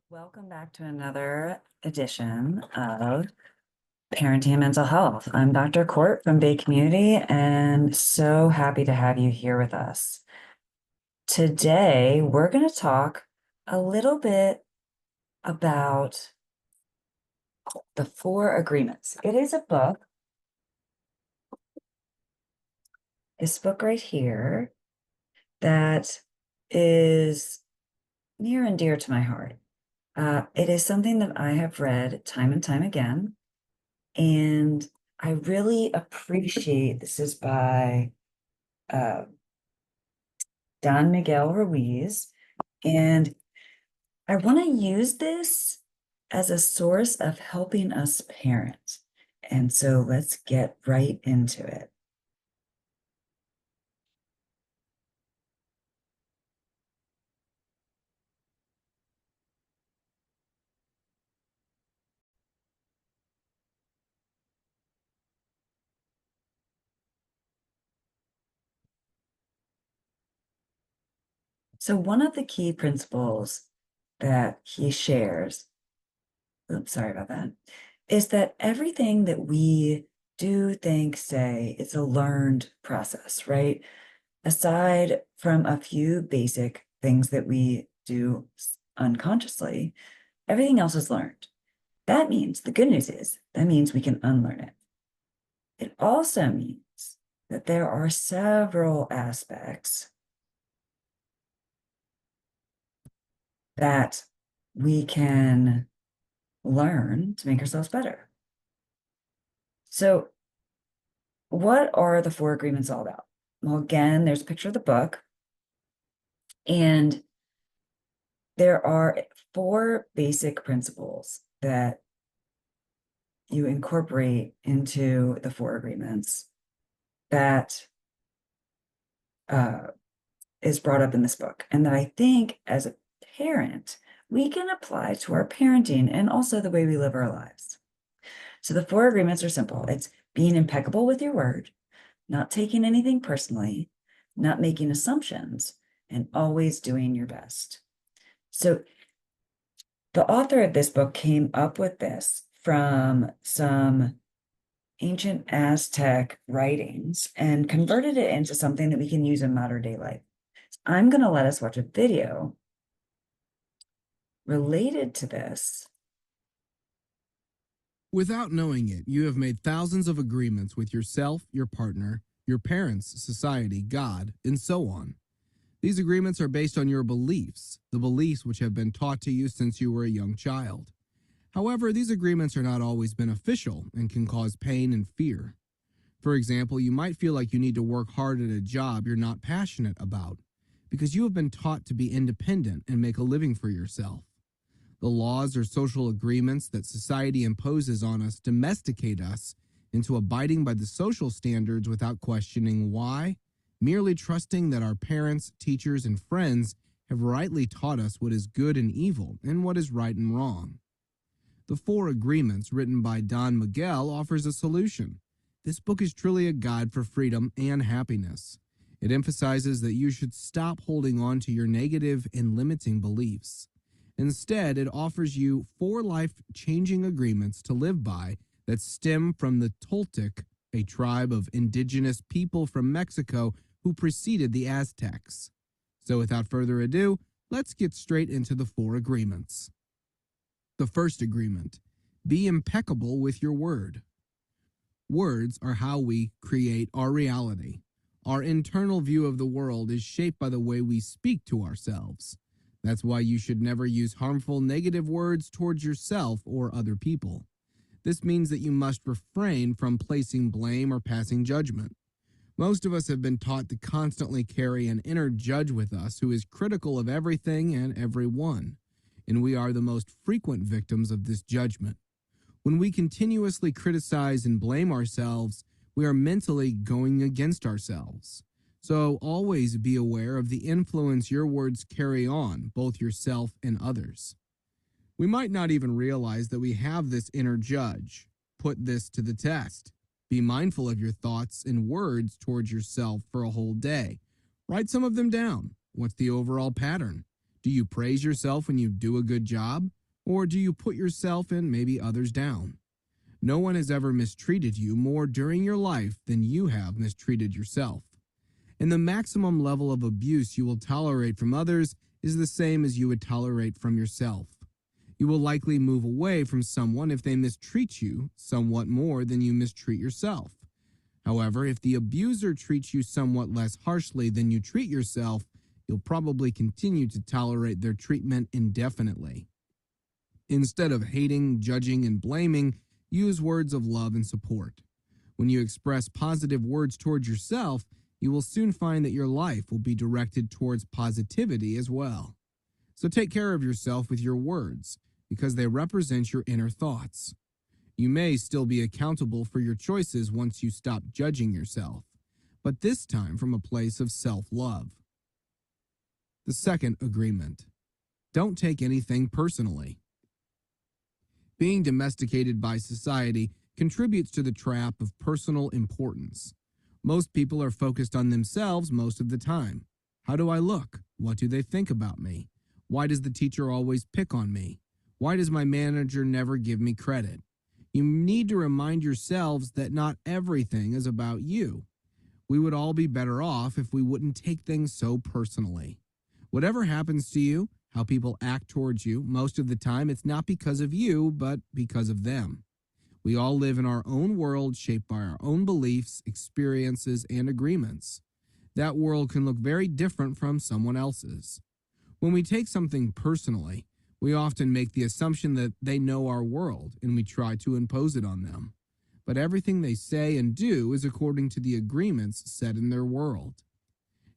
Welcome back to another edition of Parenting and Mental Health. I'm Dr. Court from Bay Community and so happy to have you here with us. Today, we're going to talk a little bit about the Four Agreements. It is a book, this book right here, that is near and dear to my heart. It is something that I have read time and time again. And I really appreciate, this is by Don Miguel Ruiz. And I want to use this as a source of helping us parent. And so let's get right into it. So one of the key principles that he shares, oops, sorry about that, is that everything that we do, think, say, it's a learned process, right? Aside from a few basic things that we do unconsciously, everything else is learned. That means, the good news is, that means we can unlearn it. It also means that there are several aspects that we can learn to make ourselves better. So, what are the Four Agreements all about? Well, again, there's a picture of the book, and there are four basic principles that you incorporate into the Four Agreements that is brought up in this book, and that I think as a parent, we can apply to our parenting and also the way we live our lives. So the Four Agreements are simple. It's being impeccable with your word, not taking anything personally, not making assumptions, and always doing your best. So the author of this book came up with this from some ancient Aztec writings and converted it into something that we can use in modern day life. So I'm going to let us watch a video related to this. Without knowing it, you have made thousands of agreements with yourself, your partner, your parents, society, God, and so on. These agreements are based on your beliefs, the beliefs which have been taught to you since you were a young child. However, these agreements are not always beneficial and can cause pain and fear. For example, you might feel like you need to work hard at a job you're not passionate about because you have been taught to be independent and make a living for yourself. The laws or social agreements that society imposes on us domesticate us into abiding by the social standards without questioning why, merely trusting that our parents, teachers, and friends have rightly taught us what is good and evil and what is right and wrong. The Four Agreements, written by Don Miguel, offers a solution. This book is truly a guide for freedom and happiness. It emphasizes that you should stop holding on to your negative and limiting beliefs. Instead, it offers you four life-changing agreements to live by that stem from the Toltec, a tribe of indigenous people from Mexico who preceded the Aztecs. So without further ado, let's get straight into the Four Agreements. The first agreement: be impeccable with your word. Words are how we create our reality. Our internal view of the world is shaped by the way we speak to ourselves. That's why you should never use harmful, negative words towards yourself or other people. This means that you must refrain from placing blame or passing judgment. Most of us have been taught to constantly carry an inner judge with us who is critical of everything and everyone, and we are the most frequent victims of this judgment. When we continuously criticize and blame ourselves, we are mentally going against ourselves. So always be aware of the influence your words carry on, both yourself and others. We might not even realize that we have this inner judge. Put this to the test. Be mindful of your thoughts and words towards yourself for a whole day. Write some of them down. What's the overall pattern? Do you praise yourself when you do a good job? Or do you put yourself and maybe others down? No one has ever mistreated you more during your life than you have mistreated yourself. And the maximum level of abuse you will tolerate from others is the same as you would tolerate from yourself. You will likely move away from someone if they mistreat you somewhat more than you mistreat yourself. However, if the abuser treats you somewhat less harshly than you treat yourself, you'll probably continue to tolerate their treatment indefinitely. Instead of hating, judging, and blaming, use words of love and support. When you express positive words towards yourself, you will soon find that your life will be directed towards positivity as well. So take care of yourself with your words, because they represent your inner thoughts. You may still be accountable for your choices once you stop judging yourself, but this time from a place of self-love. The second agreement: don't take anything personally. Being domesticated by society contributes to the trap of personal importance. Most people are focused on themselves most of the time. How do I look? What do they think about me? Why does the teacher always pick on me? Why does my manager never give me credit? You need to remind yourselves that not everything is about you. We would all be better off if we wouldn't take things so personally. Whatever happens to you, how people act towards you, most of the time it's not because of you, but because of them. We all live in our own world shaped by our own beliefs, experiences, and agreements. That world can look very different from someone else's. When we take something personally, we often make the assumption that they know our world and we try to impose it on them. But everything they say and do is according to the agreements set in their world.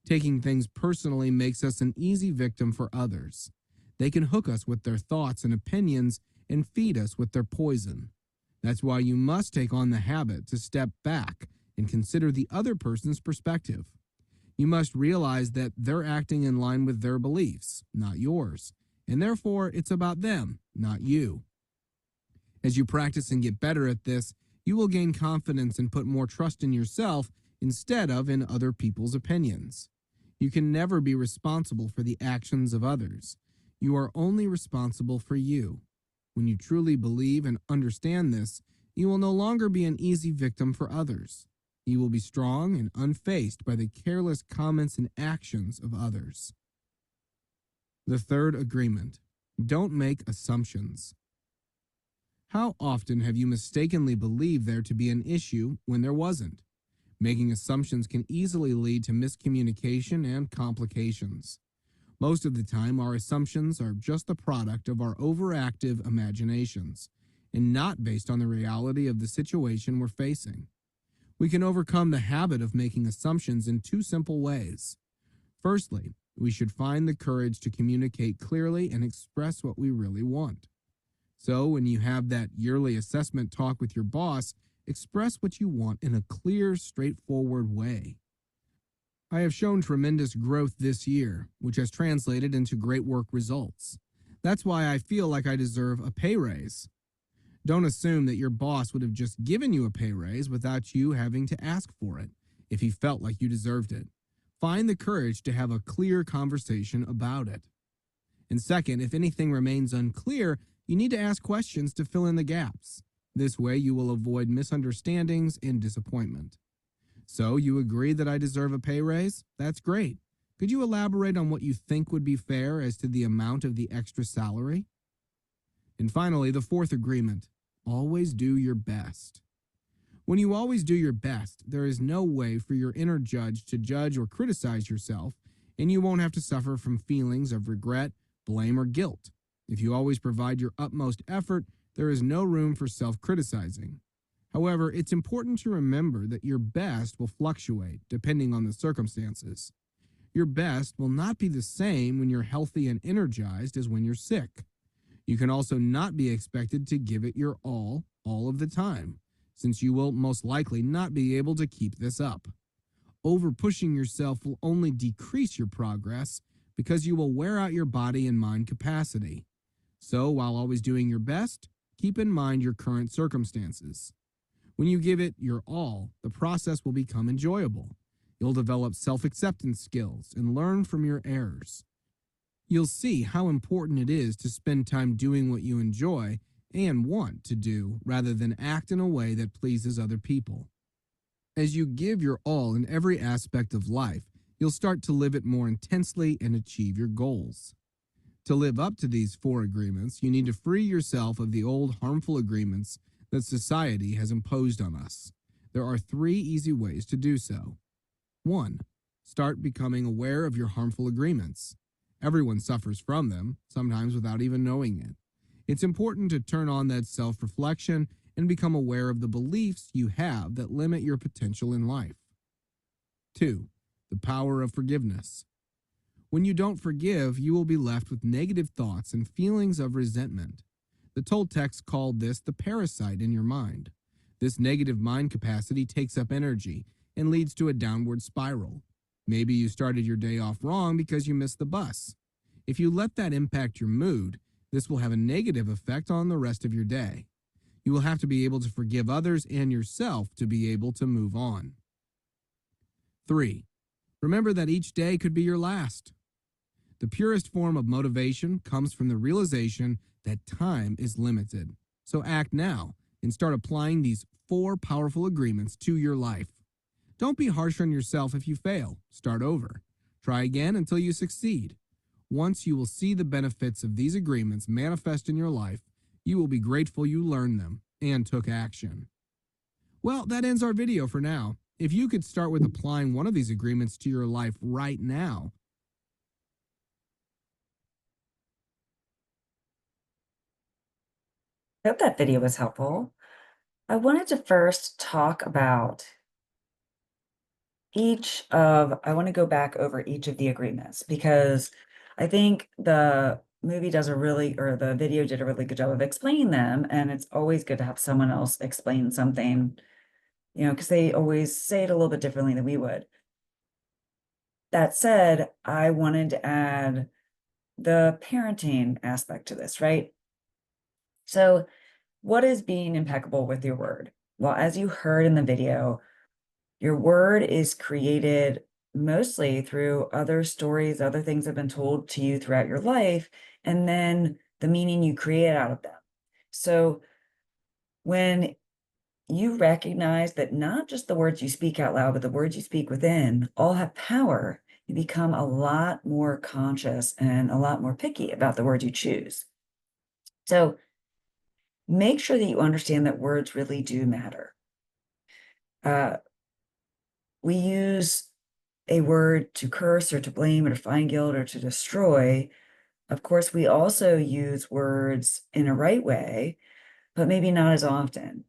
Taking things personally makes us an easy victim for others. They can hook us with their thoughts and opinions and feed us with their poison. That's why you must take on the habit to step back and consider the other person's perspective. You must realize that they're acting in line with their beliefs, not yours, and therefore it's about them, not you. As you practice and get better at this, you will gain confidence and put more trust in yourself instead of in other people's opinions. You can never be responsible for the actions of others. You are only responsible for you. When you truly believe and understand this, you will no longer be an easy victim for others. You will be strong and unfazed by the careless comments and actions of others. The third agreement: don't make assumptions. How often have you mistakenly believed there to be an issue when there wasn't? Making assumptions can easily lead to miscommunication and complications. Most of the time, our assumptions are just the product of our overactive imaginations and not based on the reality of the situation we're facing. We can overcome the habit of making assumptions in two simple ways. Firstly, we should find the courage to communicate clearly and express what we really want. So, when you have that yearly assessment talk with your boss, express what you want in a clear, straightforward way. I have shown tremendous growth this year, which has translated into great work results. That's why I feel like I deserve a pay raise. Don't assume that your boss would have just given you a pay raise without you having to ask for it, if he felt like you deserved it. Find the courage to have a clear conversation about it. And second, if anything remains unclear, you need to ask questions to fill in the gaps. This way you will avoid misunderstandings and disappointment. So, you agree that I deserve a pay raise? That's great. Could you elaborate on what you think would be fair as to the amount of the extra salary? And finally, the fourth agreement: always do your best. When you always do your best, there is no way for your inner judge to judge or criticize yourself, and you won't have to suffer from feelings of regret, blame, or guilt. If you always provide your utmost effort, there is no room for self-criticizing. However, it's important to remember that your best will fluctuate depending on the circumstances. Your best will not be the same when you're healthy and energized as when you're sick. You can also not be expected to give it your all of the time, since you will most likely not be able to keep this up. Over-pushing yourself will only decrease your progress because you will wear out your body and mind capacity. So, while always doing your best, keep in mind your current circumstances. When you give it your all, the process will become enjoyable. You'll develop self-acceptance skills and learn from your errors. You'll see how important it is to spend time doing what you enjoy and want to do rather than act in a way that pleases other people. As you give your all in every aspect of life, you'll start to live it more intensely and achieve your goals. To live up to these four agreements, you need to free yourself of the old harmful agreements that society has imposed on us. There are three easy ways to do so. 1. Start becoming aware of your harmful agreements. Everyone suffers from them, sometimes without even knowing it. It's important to turn on that self reflection and become aware of the beliefs you have that limit your potential in life. 2. The power of forgiveness. When you don't forgive, you will be left with negative thoughts and feelings of resentment. The Toltecs called this the parasite in your mind. This negative mind capacity takes up energy and leads to a downward spiral. Maybe you started your day off wrong because you missed the bus. If you let that impact your mood, this will have a negative effect on the rest of your day. You will have to be able to forgive others and yourself to be able to move on. 3. Remember that each day could be your last. The purest form of motivation comes from the realization that time is limited. So act now and start applying these four powerful agreements to your life. Don't be harsh on yourself if you fail. Start over. Try again until you succeed. Once you will see the benefits of these agreements manifest in your life, you will be grateful you learned them and took action. Well, that ends our video for now. If you could start with applying one of these agreements to your life right now, I hope that video was helpful. I wanted to first talk about I want to go back over each of the agreements because I think the movie does or the video did a really good job of explaining them. And it's always good to have someone else explain something, because they always say it a little bit differently than we would. That said, I wanted to add the parenting aspect to this, right? So, what is being impeccable with your word? Well, as you heard in the video, your word is created mostly through other stories, other things that have been told to you throughout your life, and then the meaning you create out of them. So when you recognize that not just the words you speak out loud, but the words you speak within all have power, you become a lot more conscious and a lot more picky about the words you choose. So make sure that you understand that words really do matter. We use a word to curse or to blame or to find guilt or to destroy. Of course, we also use words in a right way, but maybe not as often.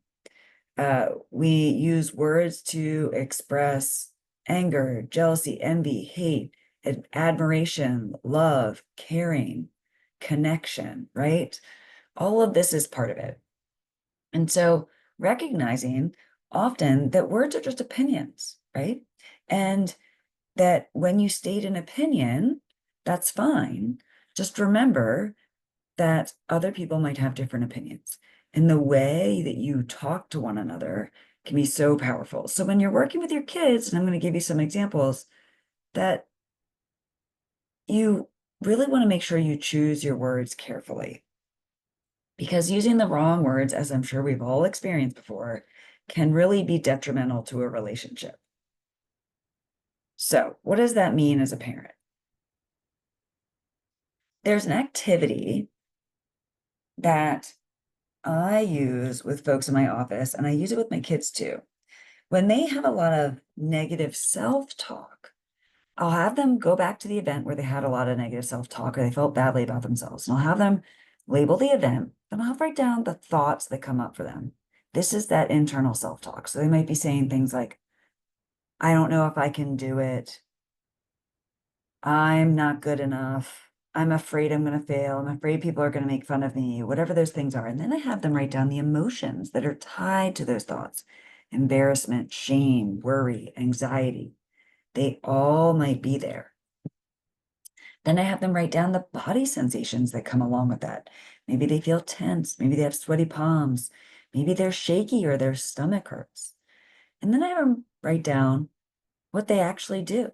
We use words to express anger, jealousy, envy, hate, admiration, love, caring, connection, right? All of this is part of it. And so recognizing often that words are just opinions, right? And that when you state an opinion, that's fine. Just remember that other people might have different opinions. And the way that you talk to one another can be so powerful. So when you're working with your kids, and I'm going to give you some examples, that you really want to make sure you choose your words carefully. Because using the wrong words, as I'm sure we've all experienced before, can really be detrimental to a relationship. So what does that mean as a parent? There's an activity that I use with folks in my office, and I use it with my kids too. When they have a lot of negative self-talk, I'll have them go back to the event where they had a lot of negative self-talk or they felt badly about themselves. And I'll have them label the event, and I'll write down the thoughts that come up for them. This is that internal self-talk. So they might be saying things like, I don't know if I can do it. I'm not good enough. I'm afraid I'm going to fail. I'm afraid people are going to make fun of me, whatever those things are. And then I have them write down the emotions that are tied to those thoughts: embarrassment, shame, worry, anxiety. They all might be there. Then I have them write down the body sensations that come along with that. Maybe they feel tense. Maybe they have sweaty palms. Maybe they're shaky or their stomach hurts. And then I have them write down what they actually do.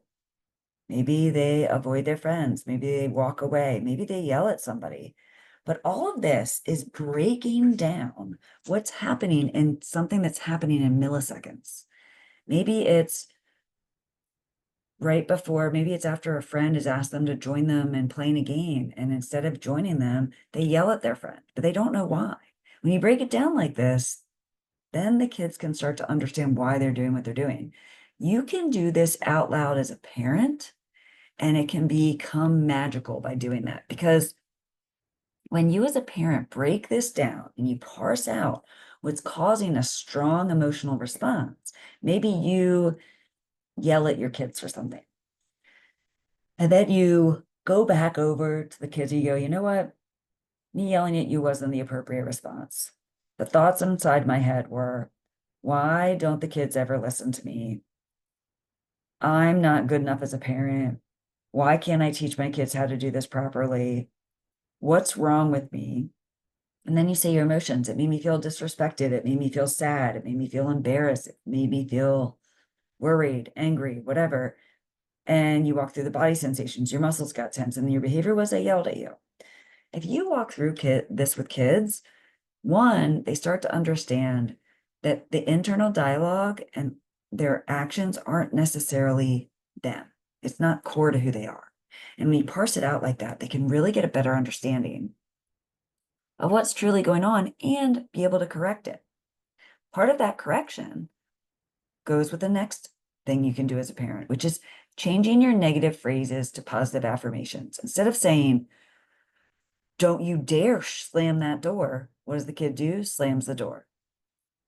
Maybe they avoid their friends. Maybe they walk away. Maybe they yell at somebody. But all of this is breaking down what's happening in something that's happening in milliseconds. Maybe it's right before, maybe it's after a friend has asked them to join them in playing a game. And instead of joining them, they yell at their friend, but they don't know why. When you break it down like this, then the kids can start to understand why they're doing what they're doing. You can do this out loud as a parent, and it can become magical by doing that. Because when you as a parent break this down and you parse out what's causing a strong emotional response, maybe you yell at your kids for something. And then you go back over to the kids and you go, you know what? Me yelling at you wasn't the appropriate response. The thoughts inside my head were, why don't the kids ever listen to me? I'm not good enough as a parent. Why can't I teach my kids how to do this properly? What's wrong with me? And then you say your emotions. It made me feel disrespected. It made me feel sad. It made me feel embarrassed. It made me feel worried, angry, whatever. And you walk through the body sensations. Your muscles got tense, and your behavior was I yelled at you. If you walk through this with kids, one, they start to understand that the internal dialogue and their actions aren't necessarily them. It's not core to who they are. And when you parse it out like that, they can really get a better understanding of what's truly going on and be able to correct it. Part of that correction goes with the next thing you can do as a parent, which is changing your negative phrases to positive affirmations. Instead of saying, don't you dare slam that door, what does the kid do? Slams the door.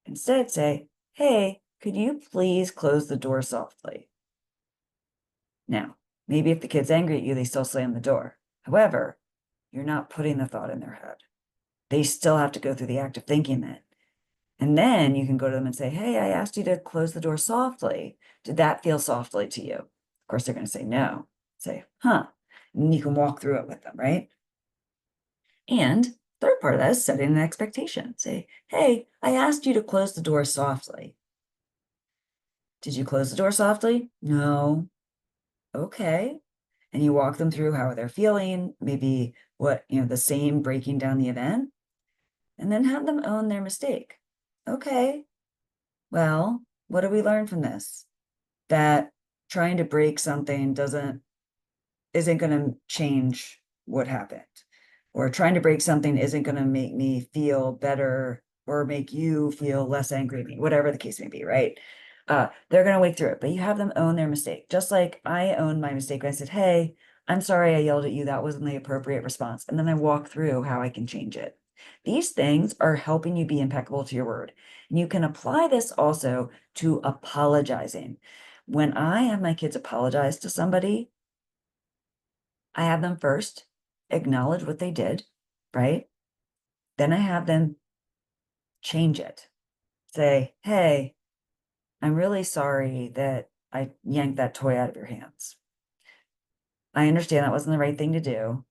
Instead, say, hey, could you please close the door softly? Now, maybe if the kid's angry at you, they still slam the door. However, you're not putting the thought in their head. They still have to go through the act of thinking it. And then you can go to them and say, hey, I asked you to close the door softly. Did that feel softly to you? Of course, they're going to say no. Say, huh. And you can walk through it with them, right? And third part of that is setting an expectation. Say, hey, I asked you to close the door softly. Did you close the door softly? No. Okay. And you walk them through how they're feeling, maybe what, the same breaking down the event, and then have them own their mistake. Okay. Well, what do we learn from this? That trying to break something isn't going to change what happened, or trying to break something isn't going to make me feel better or make you feel less angry at me, whatever the case may be, right? They're going to wake through it, but you have them own their mistake. Just like I owned my mistake. I said, hey, I'm sorry I yelled at you. That wasn't the appropriate response. And then I walk through how I can change it. These things are helping you be impeccable to your word. And you can apply this also to apologizing. When I have my kids apologize to somebody, I have them first acknowledge what they did, right? Then I have them change it. Say, hey, I'm really sorry that I yanked that toy out of your hands. I understand that wasn't the right thing to do.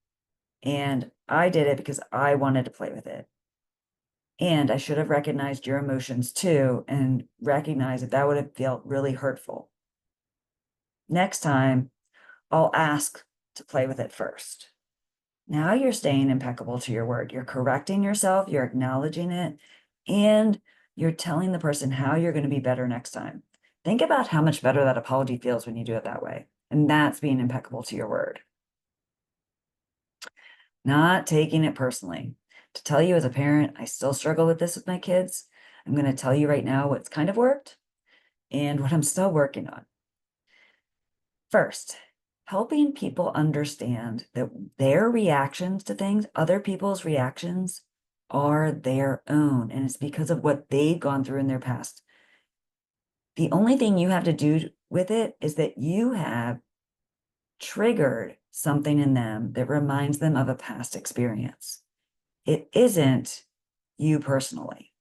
And I did it because I wanted to play with it. And I should have recognized your emotions too, and recognized that that would have felt really hurtful. Next time, I'll ask to play with it first. Now you're staying impeccable to your word. You're correcting yourself, you're acknowledging it, and you're telling the person how you're going to be better next time. Think about how much better that apology feels when you do it that way. And that's being impeccable to your word. Not taking it personally. To tell you as a parent, I still struggle with this with my kids. I'm going to tell you right now what's kind of worked and what I'm still working on. First, helping people understand that their reactions to things, other people's reactions, are their own. And it's because of what they've gone through in their past. The only thing you have to do with it is that you have triggered something in them that reminds them of a past experience. It isn't you personally.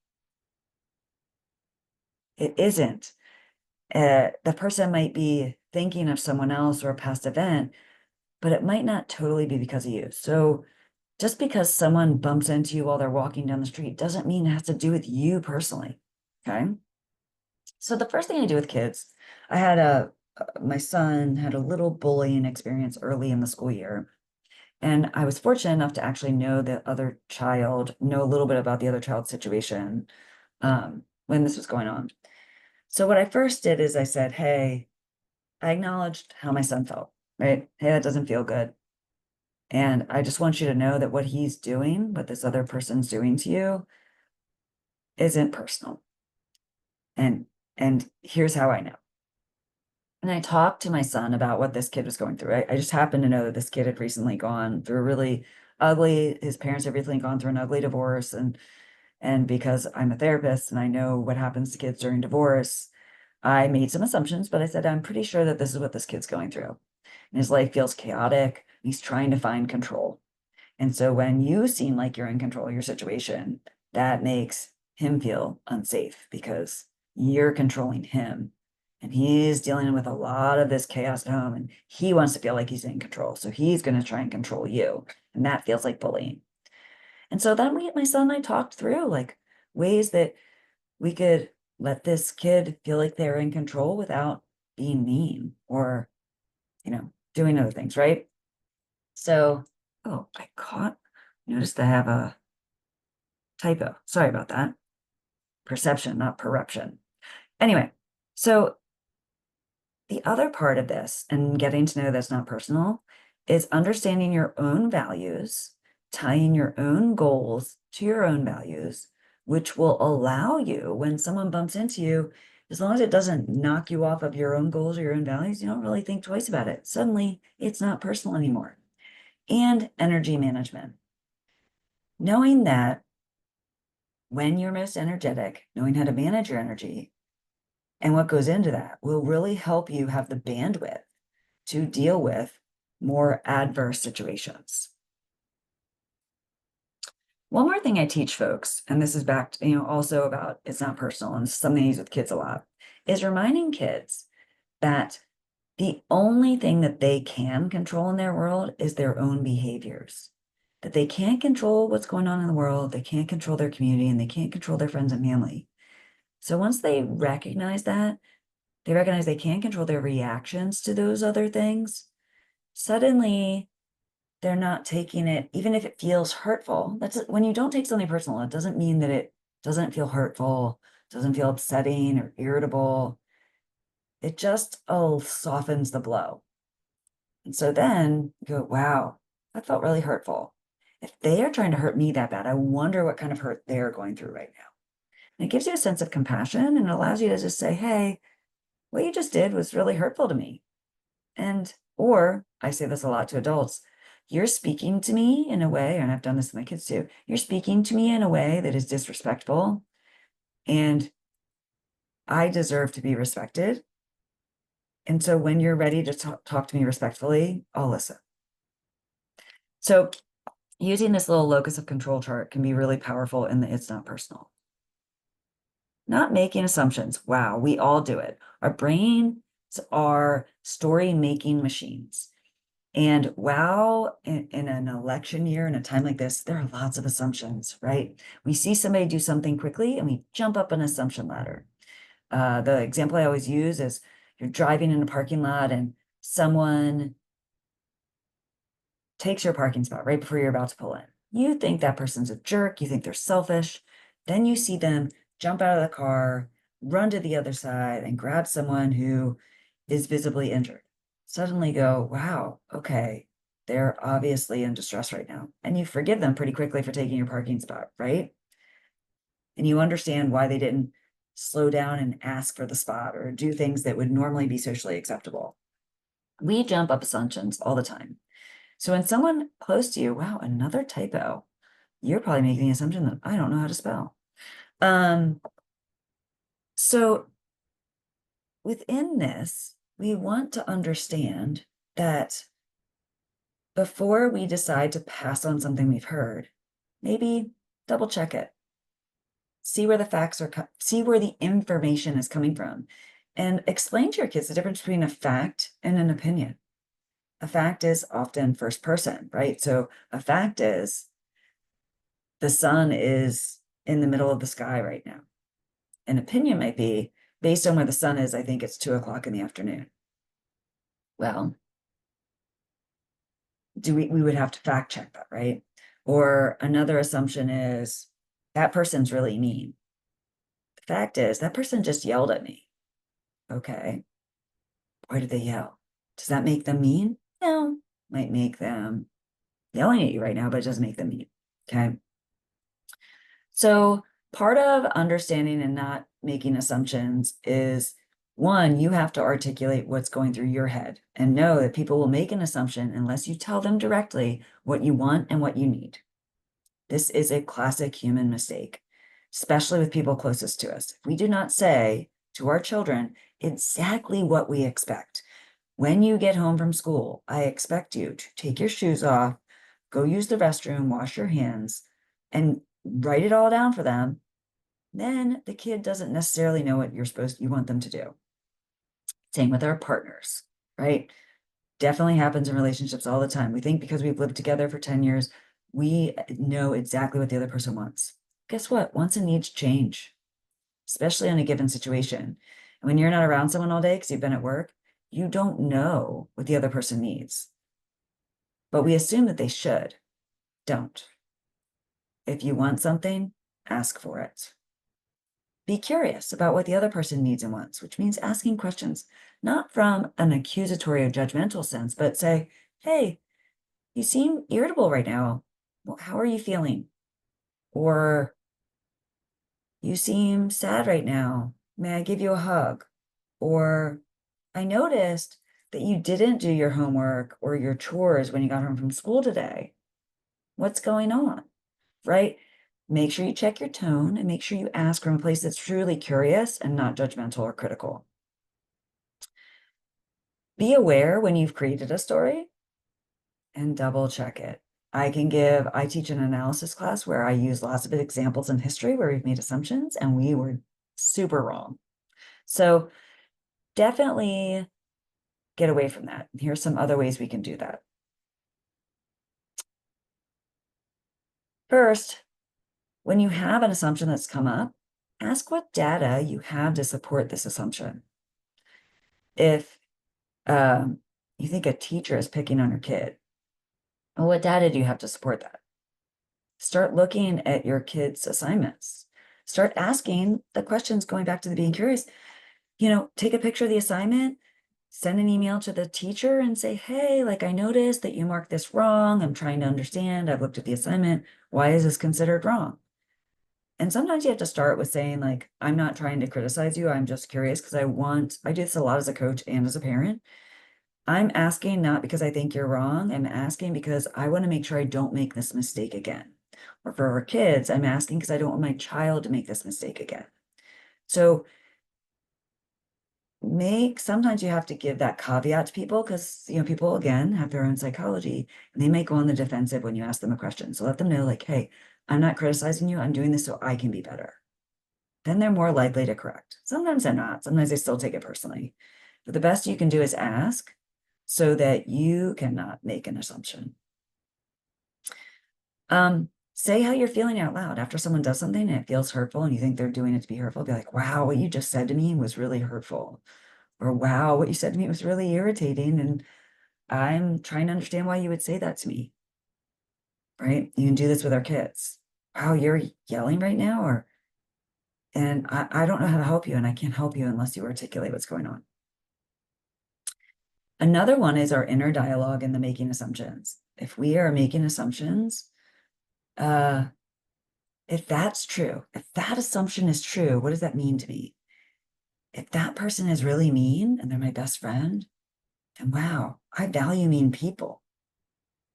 It isn't. The person might be thinking of someone else or a past event, but it might not totally be because of you. So just because someone bumps into you while they're walking down the street doesn't mean it has to do with you personally. Okay. So the first thing I do with kids, I had my son had a little bullying experience early in the school year. And I was fortunate enough to actually know know a little bit about the other child's situation when this was going on. So what I first did is I said, hey, I acknowledged how my son felt, right? Hey, that doesn't feel good. And I just want you to know that what he's doing, what this other person's doing to you, isn't personal. And here's how I know. And I talked to my son about what this kid was going through. I just happened to know that this kid had recently gone through a really ugly, his parents had recently gone through an ugly divorce. And because I'm a therapist and I know what happens to kids during divorce, I made some assumptions, but I said, I'm pretty sure that this is what this kid's going through. And his life feels chaotic. He's trying to find control. And so when you seem like you're in control of your situation, that makes him feel unsafe because you're controlling him. And he's dealing with a lot of this chaos at home and he wants to feel like he's in control. So he's going to try and control you. And that feels like bullying. And so then my son and I talked through like ways that we could let this kid feel like they're in control without being mean or, doing other things, right? So, oh, noticed I have a typo. Sorry about that. Perception, not perruption. Anyway, so the other part of this and getting to know that's not personal is understanding your own values, tying your own goals to your own values, which will allow you when someone bumps into you, as long as it doesn't knock you off of your own goals or your own values, you don't really think twice about it. Suddenly, it's not personal anymore. And energy management. Knowing that when you're most energetic, knowing how to manage your energy and what goes into that will really help you have the bandwidth to deal with more adverse situations. One more thing I teach folks, and this is back to, also about it's not personal, and something I use with kids a lot, is reminding kids that the only thing that they can control in their world is their own behaviors. That they can't control what's going on in the world, they can't control their community, and they can't control their friends and family. So once they recognize that, they recognize they can't control their reactions to those other things, suddenly they're not taking it, even if it feels hurtful. That's when you don't take something personal, it doesn't mean that it doesn't feel hurtful, doesn't feel upsetting or irritable. It just softens the blow. And so then you go, wow, that felt really hurtful. If they are trying to hurt me that bad, I wonder what kind of hurt they're going through right now. And it gives you a sense of compassion and allows you to just say, hey, what you just did was really hurtful to me. Or I say this a lot to adults, you're speaking to me in a way, and I've done this with my kids too, you're speaking to me in a way that is disrespectful, and I deserve to be respected. And so when you're ready to talk to me respectfully, I'll listen. So using this little locus of control chart can be really powerful in that it's not personal. Not making assumptions. Wow, we all do it. Our brains are story-making machines. And wow, in an election year, in a time like this, there are lots of assumptions, right? We see somebody do something quickly and we jump up an assumption ladder. The example I always use is you're driving in a parking lot and someone takes your parking spot right before you're about to pull in. You think that person's a jerk, you think they're selfish. Then you see them jump out of the car, run to the other side, and grab someone who is visibly injured. Suddenly go, wow, okay, they're obviously in distress right now. And you forgive them pretty quickly for taking your parking spot, right? And you understand why they didn't slow down and ask for the spot or do things that would normally be socially acceptable. We jump up assumptions all the time. So when someone close to you, wow, another typo, you're probably making the assumption that I don't know how to spell. So within this, we want to understand that before we decide to pass on something we've heard, maybe double check it. See where the facts are, see where the information is coming from, and explain to your kids the difference between a fact and an opinion. A fact is often first person, right? So a fact is the sun is in the middle of the sky right now. An opinion might be based on where the sun is, I think it's 2 o'clock in the afternoon. Well, we would have to fact check that, right? Or another assumption is that person's really mean. The fact is that person just yelled at me. Okay. Why did they yell? Does that make them mean? No, might make them yelling at you right now, but it doesn't make them mean. Okay. So part of understanding and not making assumptions is, one, you have to articulate what's going through your head and know that people will make an assumption unless you tell them directly what you want and what you need. This is a classic human mistake, especially with people closest to us. If we do not say to our children exactly what we expect. When you get home from school, I expect you to take your shoes off, go use the restroom, wash your hands, and write it all down for them. Then the kid doesn't necessarily know what you want them to do. Same with our partners, right? Definitely happens in relationships all the time. We think because we've lived together for 10 years, we know exactly what the other person wants. Guess what? Wants and needs change, especially in a given situation. And when you're not around someone all day because you've been at work, you don't know what the other person needs. But we assume that they should. Don't. If you want something, ask for it. Be curious about what the other person needs and wants, which means asking questions, not from an accusatory or judgmental sense, but say, hey, you seem irritable right now. Well, how are you feeling? Or you seem sad right now. May I give you a hug? Or I noticed that you didn't do your homework or your chores when you got home from school today. What's going on? Right? Make sure you check your tone and make sure you ask from a place that's truly curious and not judgmental or critical. Be aware when you've created a story and double check it. I teach an analysis class where I use lots of examples in history where we've made assumptions and we were super wrong. So definitely get away from that. Here's some other ways we can do that. First, when you have an assumption that's come up, ask what data you have to support this assumption. If you think a teacher is picking on your kid, well, what data do you have to support that? Start looking at your kids' assignments. Start asking the questions, going back to the being curious. Take a picture of the assignment, send an email to the teacher and say, hey, like I noticed that you marked this wrong. I'm trying to understand. I've looked at the assignment. Why is this considered wrong? And sometimes you have to start with saying, like, I'm not trying to criticize you. I'm just curious because I do this a lot as a coach and as a parent. I'm asking not because I think you're wrong. I'm asking because I want to make sure I don't make this mistake again. Or for our kids, I'm asking because I don't want my child to make this mistake again. So sometimes you have to give that caveat to people because, people, again, have their own psychology and they may go on the defensive when you ask them a question. So let them know, like, hey, I'm not criticizing you. I'm doing this so I can be better. Then they're more likely to correct. Sometimes they're not. Sometimes they still take it personally. But the best you can do is ask so that you cannot make an assumption. Say how you're feeling out loud after someone does something and it feels hurtful and you think they're doing it to be hurtful. Be like, wow, what you just said to me was really hurtful. Or wow, what you said to me was really irritating. And I'm trying to understand why you would say that to me. Right? You can do this with our kids. Wow, you're yelling right now, and I don't know how to help you, and I can't help you unless you articulate what's going on. Another one is our inner dialogue and the making assumptions. If we are making assumptions, if that's true, if that assumption is true, what does that mean to me? If that person is really mean and they're my best friend, then wow, I value mean people.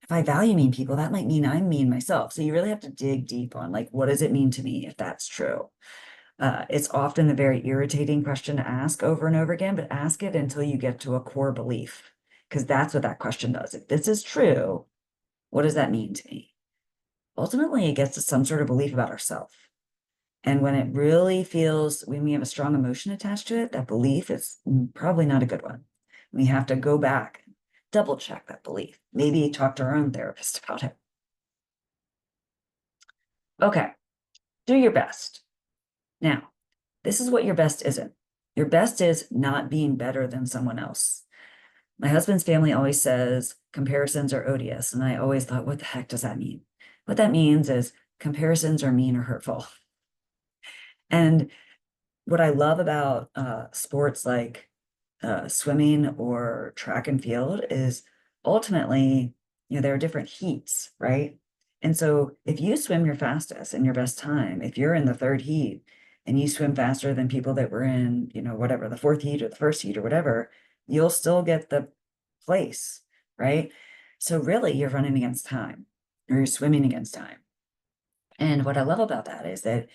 If I value mean people, that might mean I'm mean myself. So you really have to dig deep on, like, what does it mean to me if that's true? It's often a very irritating question to ask over and over again, but ask it until you get to a core belief, because that's what that question does. If this is true, what does that mean to me? Ultimately, it gets to some sort of belief about ourselves. And when it really feels, when we have a strong emotion attached to it, that belief is probably not a good one. We have to go back, double check that belief, maybe talk to our own therapist about it. Okay, do your best. Now, this is what your best isn't. Your best is not being better than someone else. My husband's family always says comparisons are odious. And I always thought, what the heck does that mean? What that means is comparisons are mean or hurtful. And what I love about sports like swimming or track and field is ultimately, there are different heats, right? And so if you swim your fastest and your best time, if you're in the third heat and you swim faster than people that were in, whatever, the fourth heat or the first heat or whatever, you'll still get the place, right? So really you're running against time or you're swimming against time. And what I love about that is that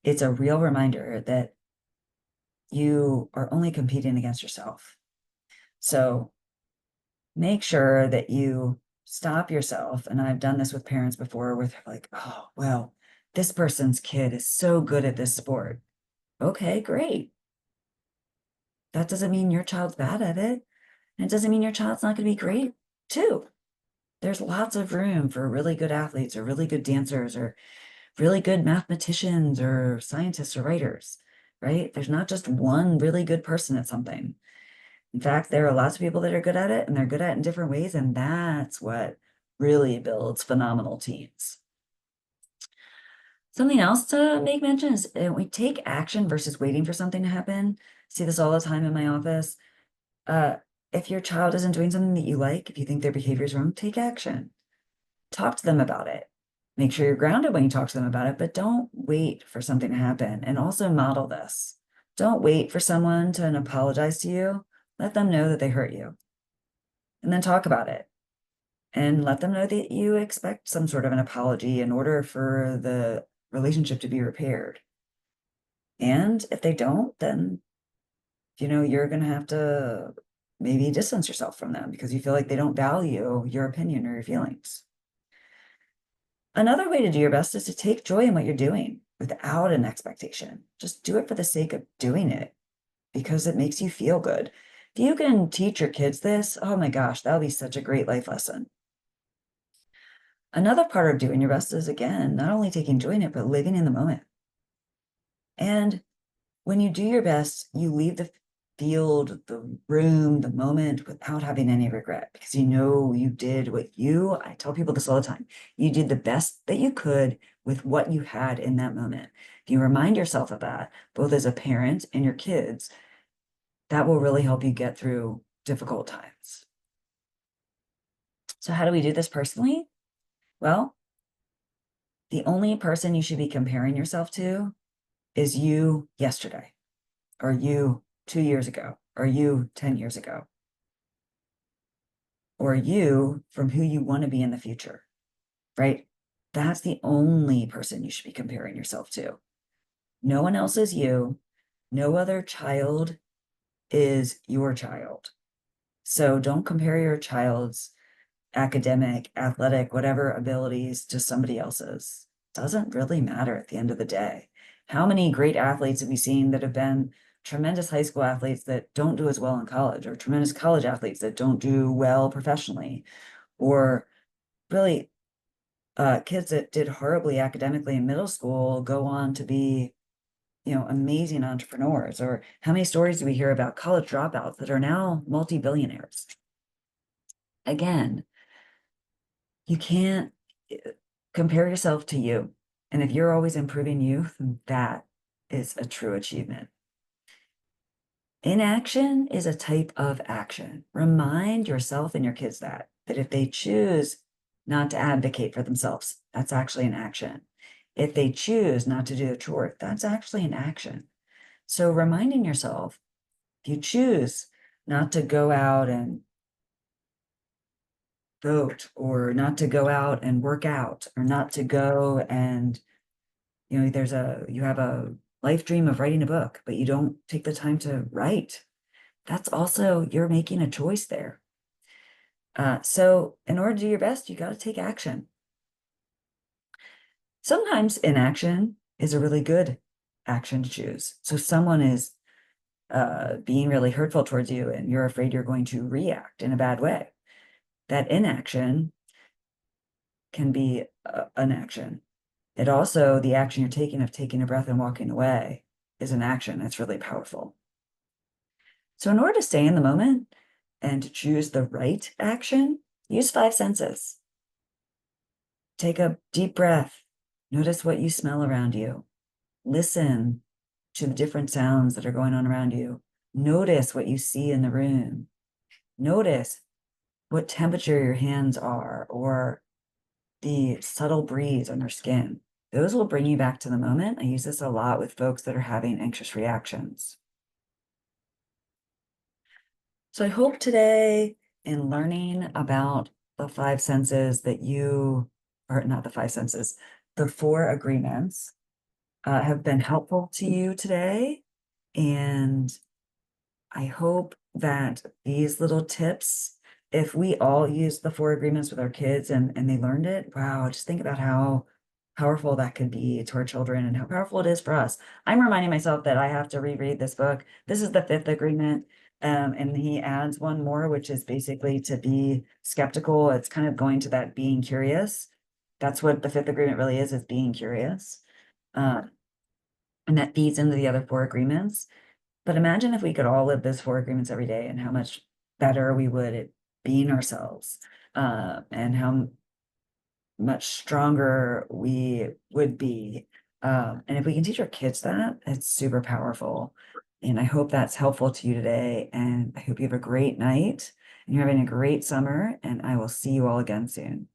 it's a real reminder that you are only competing against yourself. So make sure that you stop yourself. And I've done this with parents before with like, oh, well, this person's kid is so good at this sport. Okay, great. That doesn't mean your child's bad at it. And it doesn't mean your child's not going to be great too. There's lots of room for really good athletes or really good dancers or really good mathematicians or scientists or writers, right? There's not just one really good person at something. In fact, there are lots of people that are good at it and they're good at it in different ways. And that's what really builds phenomenal teams. Something else to make mention is we take action versus waiting for something to happen. See this all the time in my office. If your child isn't doing something that you like, if you think their behavior is wrong, take action. Talk to them about it. Make sure you're grounded when you talk to them about it, but don't wait for something to happen. And also model this. Don't wait for someone to apologize to you. Let them know that they hurt you. And then talk about it. And let them know that you expect some sort of an apology in order for the relationship to be repaired. And if they don't, then, you're going to have to maybe distance yourself from them because you feel like they don't value your opinion or your feelings. Another way to do your best is to take joy in what you're doing without an expectation. Just do it for the sake of doing it because it makes you feel good. If you can teach your kids this, oh my gosh, that'll be such a great life lesson. Another part of doing your best is, again, not only taking joy in it, but living in the moment. And when you do your best, you leave the field, the room, the moment without having any regret because you did I tell people this all the time, you did the best that you could with what you had in that moment. If you remind yourself of that, both as a parent and your kids, that will really help you get through difficult times. So how do we do this personally? Well, the only person you should be comparing yourself to is you yesterday, or you 2 years ago, or you 10 years ago, or you from who you want to be in the future, right? That's the only person you should be comparing yourself to. No one else is you. No other child is your child. So don't compare your child's academic, athletic, whatever abilities to somebody else's. Doesn't really matter at the end of the day. How many great athletes have we seen that have been tremendous high school athletes that don't do as well in college, or tremendous college athletes that don't do well professionally, or really kids that did horribly academically in middle school go on to be, amazing entrepreneurs? Or how many stories do we hear about college dropouts that are now multi-billionaires? Again, you can't compare yourself to you. And if you're always improving you, that is a true achievement. Inaction is a type of action. Remind yourself and your kids that if they choose not to advocate for themselves, that's actually an action. If they choose not to do the chore, that's actually an action. So reminding yourself, if you choose not to go out and vote, or not to go out and work out, or not to go and, you have a life dream of writing a book, but you don't take the time to write. That's also, you're making a choice there. So in order to do your best, you got to take action. Sometimes inaction is a really good action to choose. So someone is being really hurtful towards you and you're afraid you're going to react in a bad way. That inaction can be an action. It also, the action you're taking of taking a breath and walking away is an action that's really powerful. So in order to stay in the moment, And to choose the right action, use 5 senses. Take a deep breath. Notice what you smell around you. Listen to the different sounds that are going on around you. Notice what you see in the room. Notice what temperature your hands are or the subtle breeze on your skin. Those will bring you back to the moment. I use this a lot with folks that are having anxious reactions. So I hope today in learning about the 5 senses that you, or not the 5 senses, the 4 agreements have been helpful to you today. And I hope that these little tips, if we all use the 4 agreements with our kids and they learned it, wow, just think about how powerful that could be to our children and how powerful it is for us. I'm reminding myself that I have to reread this book. This is the 5th agreement. And he adds one more, which is basically to be skeptical. It's kind of going to that being curious. That's what the 5th agreement really is being curious. Uh, and that feeds into the other 4 agreements. But imagine if we could all live those 4 agreements every day and how much better we would at being ourselves, and how much stronger we would be. And if we can teach our kids that, it's super powerful. And I hope that's helpful to you today. And I hope you have a great night and you're having a great summer. And I will see you all again soon.